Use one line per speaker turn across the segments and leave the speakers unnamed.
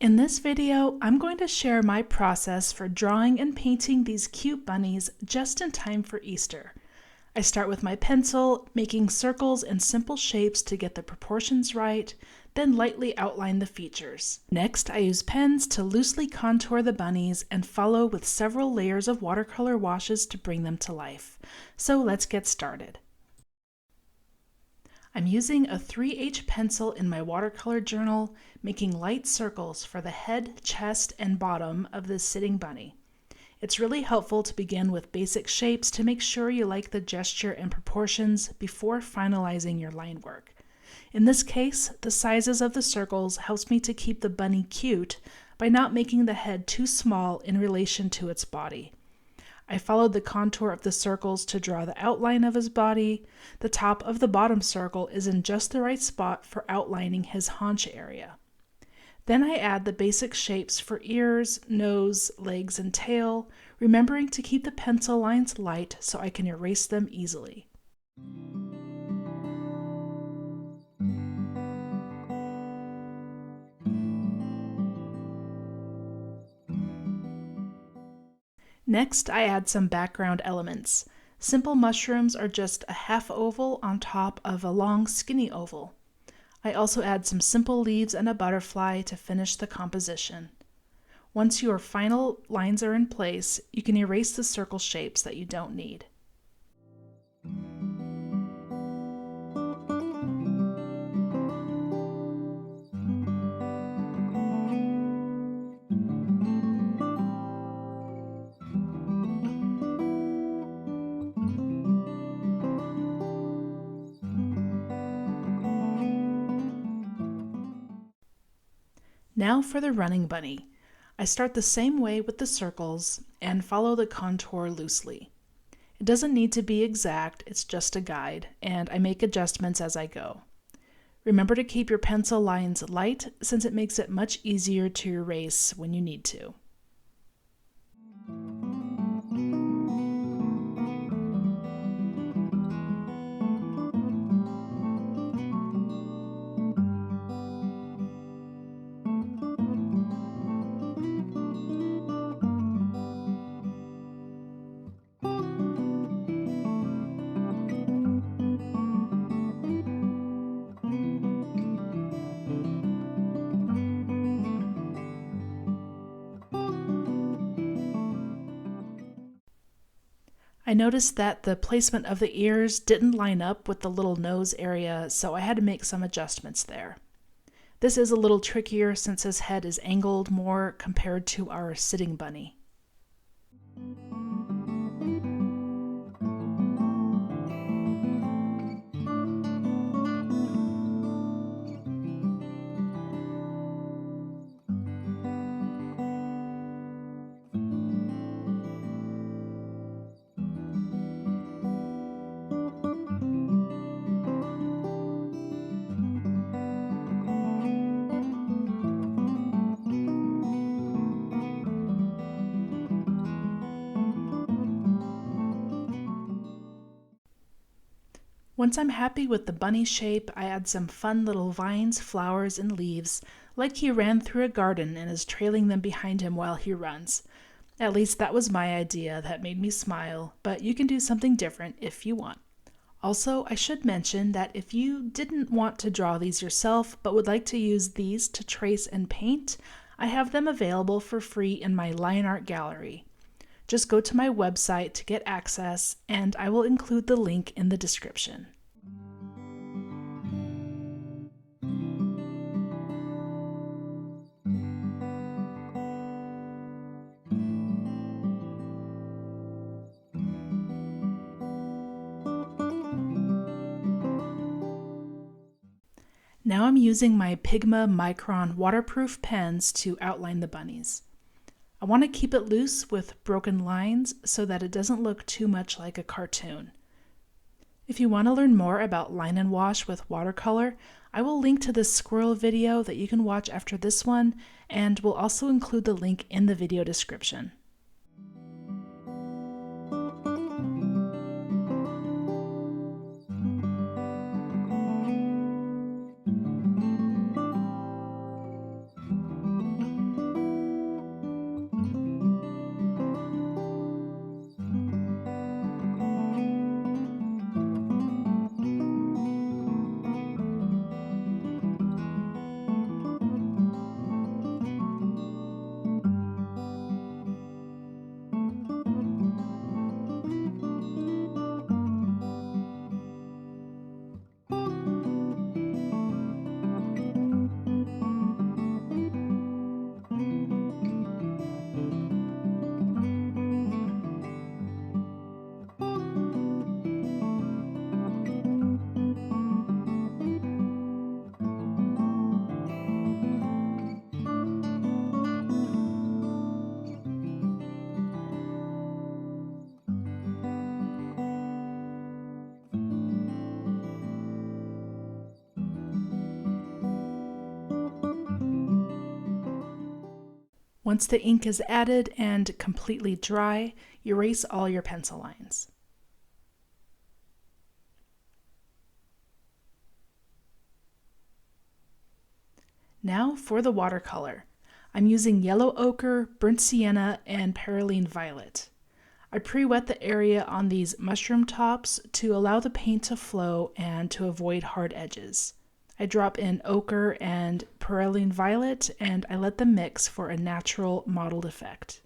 In this video, I'm going to share my process for drawing and painting these cute bunnies just in time for Easter. I start with my pencil, making circles and simple shapes to get the proportions right, then lightly outline the features. Next, I use pens to loosely contour the bunnies and follow with several layers of watercolor washes to bring them to life. So let's get started. I'm using a 3H pencil in my watercolor journal, making light circles for the head, chest, and bottom of this sitting bunny. It's really helpful to begin with basic shapes to make sure you like the gesture and proportions before finalizing your line work. In this case, the sizes of the circles helps me to keep the bunny cute by not making the head too small in relation to its body. I followed the contour of the circles to draw the outline of his body. The top of the bottom circle is in just the right spot for outlining his haunch area. Then I add the basic shapes for ears, nose, legs, and tail, remembering to keep the pencil lines light so I can erase them easily. Next, I add some background elements. Simple mushrooms are just a half oval on top of a long skinny oval. I also add some simple leaves and a butterfly to finish the composition. Once your final lines are in place, you can erase the circle shapes that you don't need. Now for the running bunny. I start the same way with the circles and follow the contour loosely. It doesn't need to be exact, it's just a guide, and I make adjustments as I go. Remember to keep your pencil lines light since it makes it much easier to erase when you need to. I noticed that the placement of the ears didn't line up with the little nose area, so I had to make some adjustments there. This is a little trickier since his head is angled more compared to our sitting bunny. Once I'm happy with the bunny shape, I add some fun little vines, flowers, and leaves, like he ran through a garden and is trailing them behind him while he runs. At least that was my idea that made me smile, but you can do something different if you want. Also, I should mention that if you didn't want to draw these yourself but would like to use these to trace and paint, I have them available for free in my line art gallery. Just go to my website to get access, and I will include the link in the description. Now I'm using my Pigma Micron waterproof pens to outline the bunnies. I want to keep it loose with broken lines so that it doesn't look too much like a cartoon. If you want to learn more about line and wash with watercolor, I will link to this squirrel video that you can watch after this one, and will also include the link in the video description. Once the ink is added and completely dry, erase all your pencil lines. Now for the watercolor. I'm using yellow ochre, burnt sienna, and perylene violet. I pre-wet the area on these mushroom tops to allow the paint to flow and to avoid hard edges. I drop in ochre and perylene violet and I let them mix for a natural mottled effect.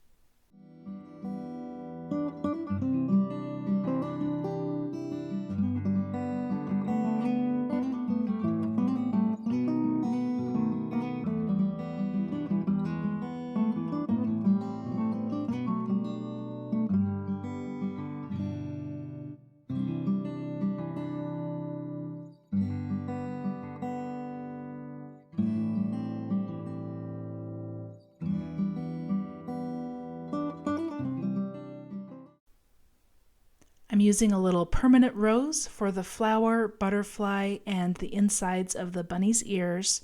I'm using a little permanent rose for the flower, butterfly, and the insides of the bunny's ears,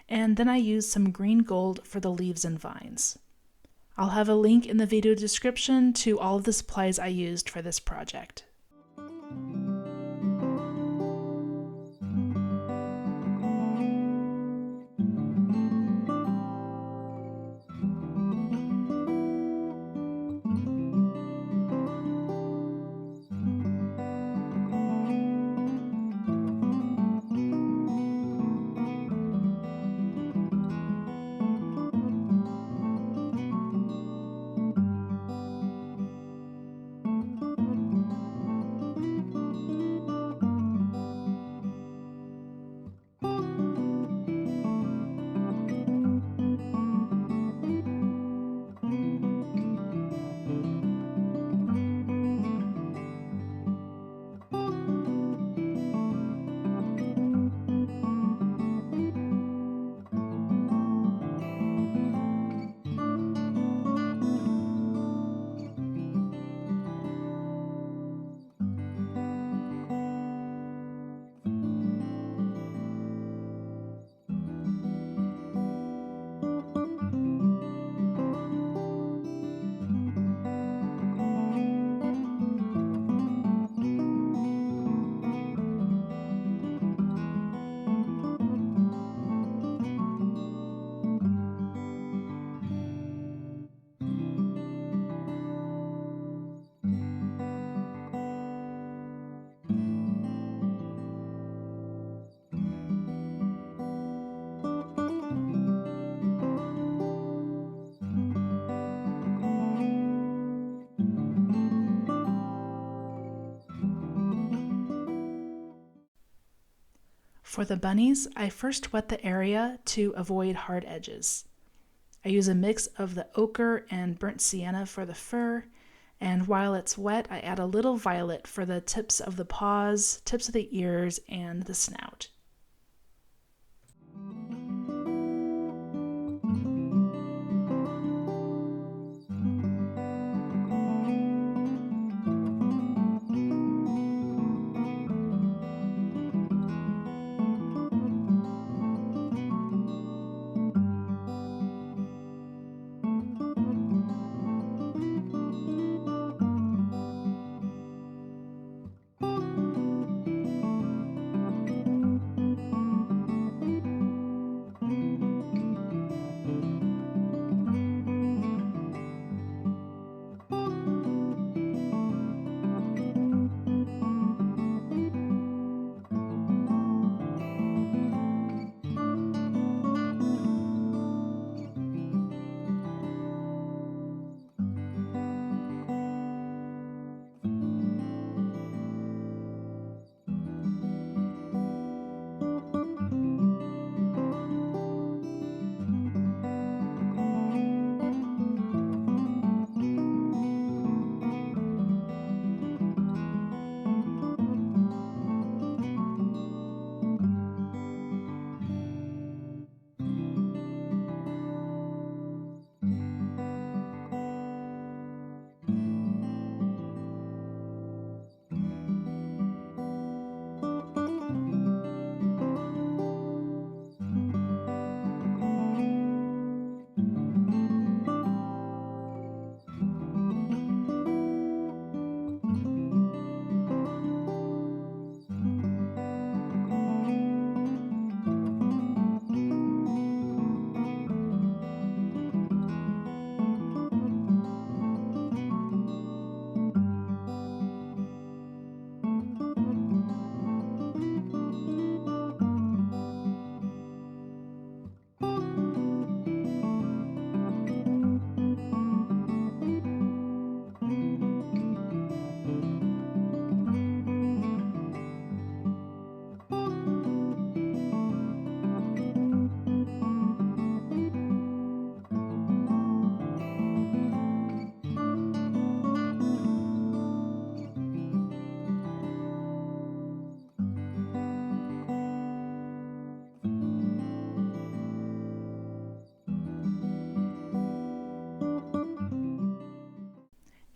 and then I use some green gold for the leaves and vines. I'll have a link in the video description to all of the supplies I used for this project. For the bunnies, I first wet the area to avoid hard edges. I use a mix of the ochre and burnt sienna for the fur, and while it's wet, I add a little violet for the tips of the paws, tips of the ears, and the snout.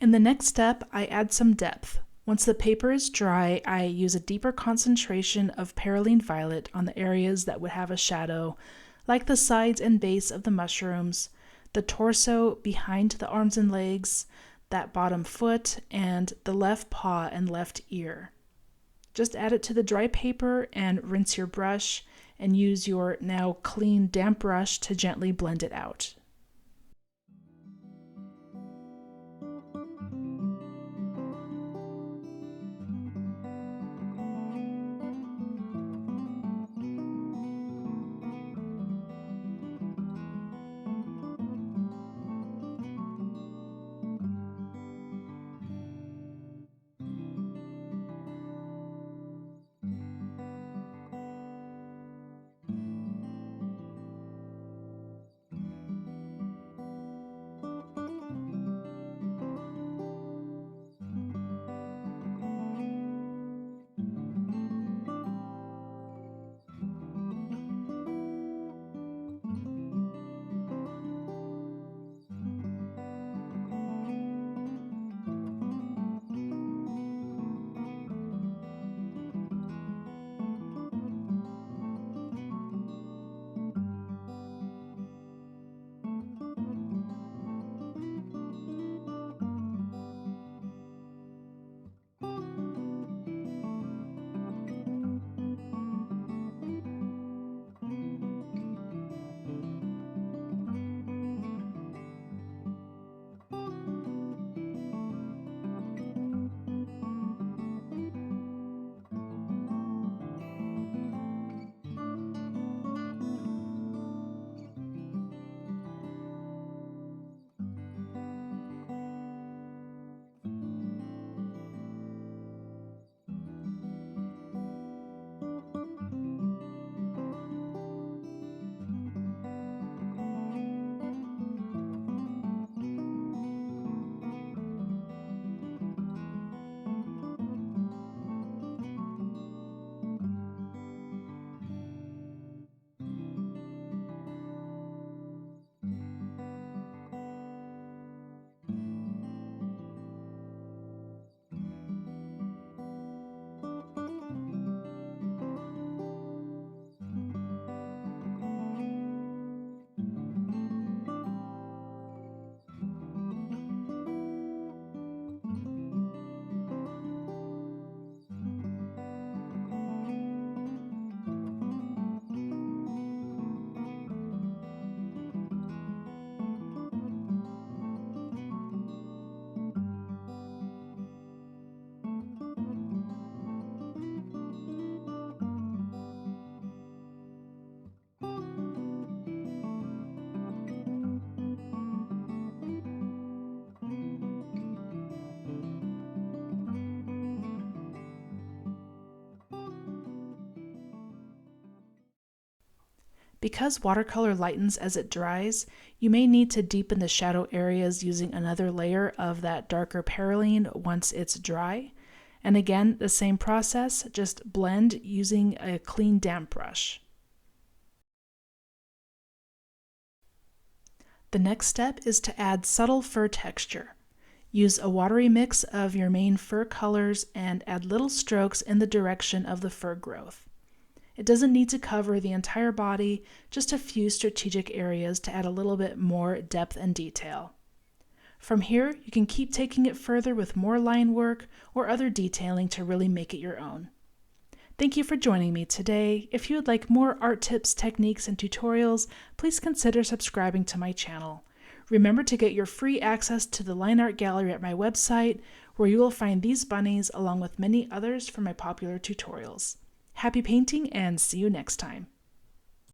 In the next step, I add some depth. Once the paper is dry, I use a deeper concentration of perylene violet on the areas that would have a shadow, like the sides and base of the mushrooms, the torso behind the arms and legs, that bottom foot, and the left paw and left ear. Just add it to the dry paper and rinse your brush, and use your now clean, damp brush to gently blend it out. Because watercolor lightens as it dries, you may need to deepen the shadow areas using another layer of that darker perylene once it's dry. And again, the same process, just blend using a clean damp brush. The next step is to add subtle fur texture. Use a watery mix of your main fur colors and add little strokes in the direction of the fur growth. It doesn't need to cover the entire body, just a few strategic areas to add a little bit more depth and detail. From here, you can keep taking it further with more line work or other detailing to really make it your own. Thank you for joining me today. If you would like more art tips, techniques, and tutorials, please consider subscribing to my channel. Remember to get your free access to the line art gallery at my website, where you will find these bunnies along with many others from my popular tutorials. Happy painting and see you next time.